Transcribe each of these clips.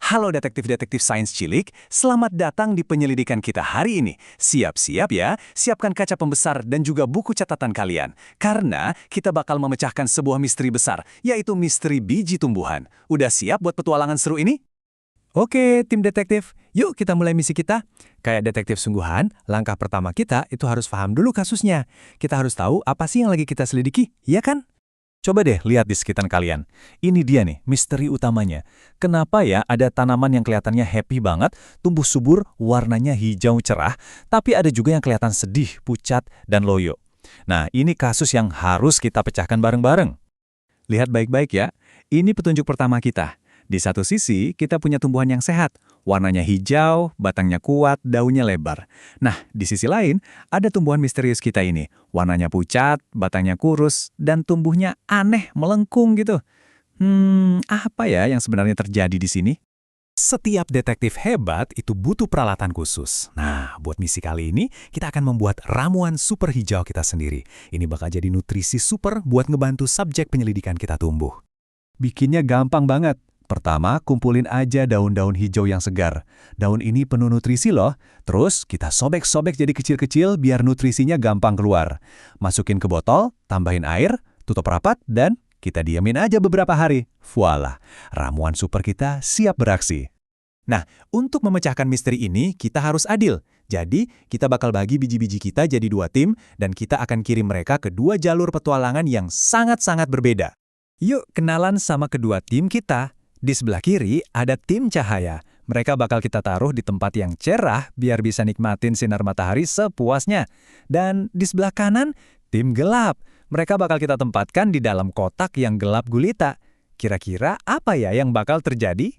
Halo detektif-detektif sains cilik, selamat datang di penyelidikan kita hari ini. Siap-siap ya, siapkan kaca pembesar dan juga buku catatan kalian. Karena kita bakal memecahkan sebuah misteri besar, yaitu misteri biji tumbuhan. Udah siap buat petualangan seru ini? Oke, tim detektif, yuk kita mulai misi kita. Kayak detektif sungguhan, langkah pertama kita itu harus paham dulu kasusnya. Kita harus tahu apa sih yang lagi kita selidiki, iya kan? Coba deh lihat di sekitar kalian. Ini dia nih, misteri utamanya. Kenapa ya ada tanaman yang kelihatannya happy banget, tumbuh subur, warnanya hijau cerah, tapi ada juga yang kelihatan sedih, pucat, dan loyo. Nah, ini kasus yang harus kita pecahkan bareng-bareng. Lihat baik-baik ya, ini petunjuk pertama kita. Di satu sisi, kita punya tumbuhan yang sehat. Warnanya hijau, batangnya kuat, daunnya lebar. Nah, di sisi lain, ada tumbuhan misterius kita ini. Warnanya pucat, batangnya kurus, dan tumbuhnya aneh, melengkung gitu. Apa ya yang sebenarnya terjadi di sini? Setiap detektif hebat itu butuh peralatan khusus. Nah, buat misi kali ini, kita akan membuat ramuan super hijau kita sendiri. Ini bakal jadi nutrisi super buat ngebantu subjek penyelidikan kita tumbuh. Bikinnya gampang banget. Pertama, kumpulin aja daun-daun hijau yang segar. Daun ini penuh nutrisi loh. Terus, kita sobek-sobek jadi kecil-kecil biar nutrisinya gampang keluar. Masukin ke botol, tambahin air, tutup rapat, dan kita diamin aja beberapa hari. Voila, ramuan super kita siap beraksi. Nah, untuk memecahkan misteri ini, kita harus adil. Jadi, kita bakal bagi biji-biji kita jadi 2 tim, dan kita akan kirim mereka ke 2 jalur petualangan yang sangat-sangat berbeda. Yuk kenalan sama kedua tim kita. Di sebelah kiri ada tim cahaya. Mereka bakal kita taruh di tempat yang cerah biar bisa nikmatin sinar matahari sepuasnya. Dan di sebelah kanan, tim gelap. Mereka bakal kita tempatkan di dalam kotak yang gelap gulita. Kira-kira apa ya yang bakal terjadi?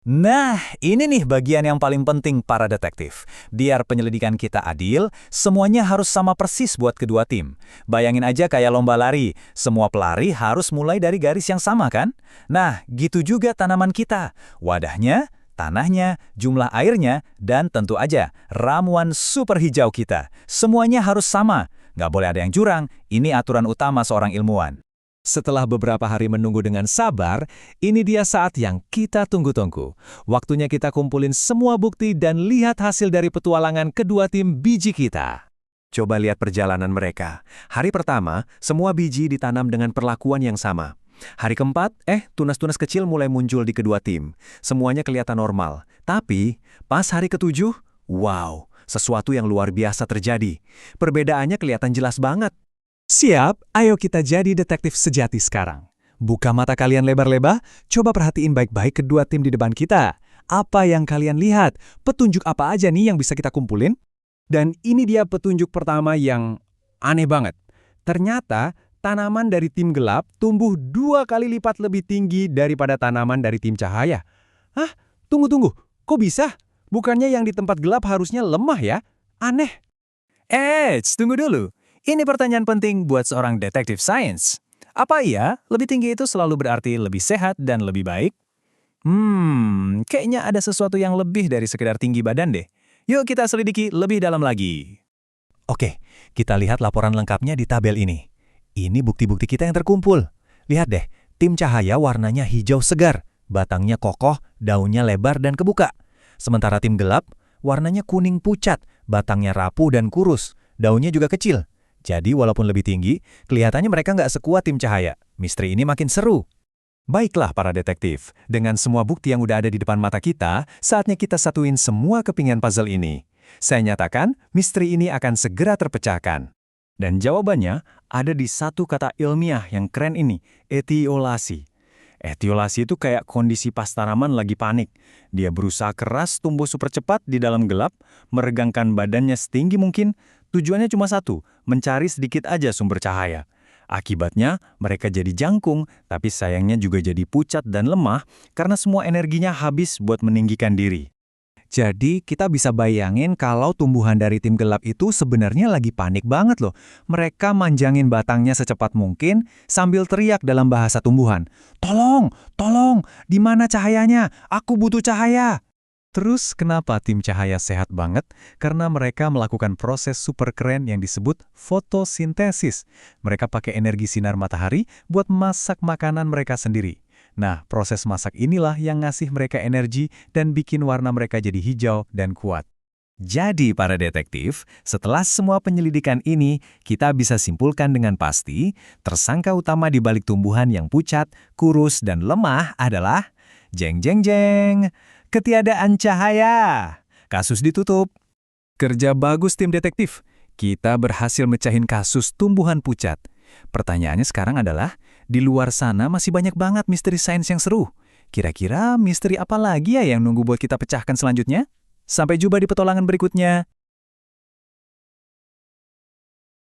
Nah, ini nih bagian yang paling penting para detektif. Biar penyelidikan kita adil, semuanya harus sama persis buat kedua tim. Bayangin aja kayak lomba lari, semua pelari harus mulai dari garis yang sama kan? Nah, gitu juga tanaman kita. Wadahnya, tanahnya, jumlah airnya, dan tentu aja ramuan super hijau kita. Semuanya harus sama. Nggak boleh ada yang curang, ini aturan utama seorang ilmuwan. Setelah beberapa hari menunggu dengan sabar, ini dia saat yang kita tunggu-tunggu. Waktunya kita kumpulin semua bukti dan lihat hasil dari petualangan kedua tim biji kita. Coba lihat perjalanan mereka. Hari pertama, semua biji ditanam dengan perlakuan yang sama. Hari keempat, tunas-tunas kecil mulai muncul di kedua tim. Semuanya kelihatan normal. Tapi, pas hari ketujuh, wow, sesuatu yang luar biasa terjadi. Perbedaannya kelihatan jelas banget. Siap, ayo kita jadi detektif sejati sekarang. Buka mata kalian lebar-lebar, coba perhatiin baik-baik kedua tim di depan kita. Apa yang kalian lihat? Petunjuk apa aja nih yang bisa kita kumpulin? Dan ini dia petunjuk pertama yang aneh banget. Ternyata tanaman dari tim gelap tumbuh 2 kali lipat lebih tinggi daripada tanaman dari tim cahaya. Hah? Tunggu. Kok bisa? Bukannya yang di tempat gelap harusnya lemah ya? Aneh. Tunggu dulu. Ini pertanyaan penting buat seorang detektif sains. Apa iya lebih tinggi itu selalu berarti lebih sehat dan lebih baik? Kayaknya ada sesuatu yang lebih dari sekedar tinggi badan deh. Yuk kita selidiki lebih dalam lagi. Oke, kita lihat laporan lengkapnya di tabel ini. Ini bukti-bukti kita yang terkumpul. Lihat deh, tim cahaya warnanya hijau segar, batangnya kokoh, daunnya lebar dan kebuka. Sementara tim gelap, warnanya kuning pucat, batangnya rapuh dan kurus, daunnya juga kecil. Jadi walaupun lebih tinggi, kelihatannya mereka nggak sekuat tim cahaya. Misteri ini makin seru. Baiklah para detektif, dengan semua bukti yang udah ada di depan mata kita, saatnya kita satuin semua kepingan puzzle ini. Saya nyatakan, misteri ini akan segera terpecahkan. Dan jawabannya ada di satu kata ilmiah yang keren ini, etiolasi. Etiolasi itu kayak kondisi pas tanaman lagi panik. Dia berusaha keras tumbuh super cepat di dalam gelap, meregangkan badannya setinggi mungkin. Tujuannya cuma satu, mencari sedikit aja sumber cahaya. Akibatnya, mereka jadi jangkung, tapi sayangnya juga jadi pucat dan lemah karena semua energinya habis buat meninggikan diri. Jadi, kita bisa bayangin kalau tumbuhan dari tim gelap itu sebenarnya lagi panik banget loh. Mereka manjangin batangnya secepat mungkin sambil teriak dalam bahasa tumbuhan. Tolong, di mana cahayanya? Aku butuh cahaya. Terus kenapa tim cahaya sehat banget? Karena mereka melakukan proses super keren yang disebut fotosintesis. Mereka pakai energi sinar matahari buat masak makanan mereka sendiri. Nah, proses masak inilah yang ngasih mereka energi dan bikin warna mereka jadi hijau dan kuat. Jadi, para detektif, setelah semua penyelidikan ini, kita bisa simpulkan dengan pasti, tersangka utama di balik tumbuhan yang pucat, kurus, dan lemah adalah jeng jeng jeng, ketiadaan cahaya. Kasus ditutup. Kerja bagus tim detektif. Kita berhasil mecahin kasus tumbuhan pucat. Pertanyaannya sekarang adalah, di luar sana masih banyak banget misteri sains yang seru. Kira-kira misteri apa lagi ya yang nunggu buat kita pecahkan selanjutnya? Sampai jumpa di petualangan berikutnya.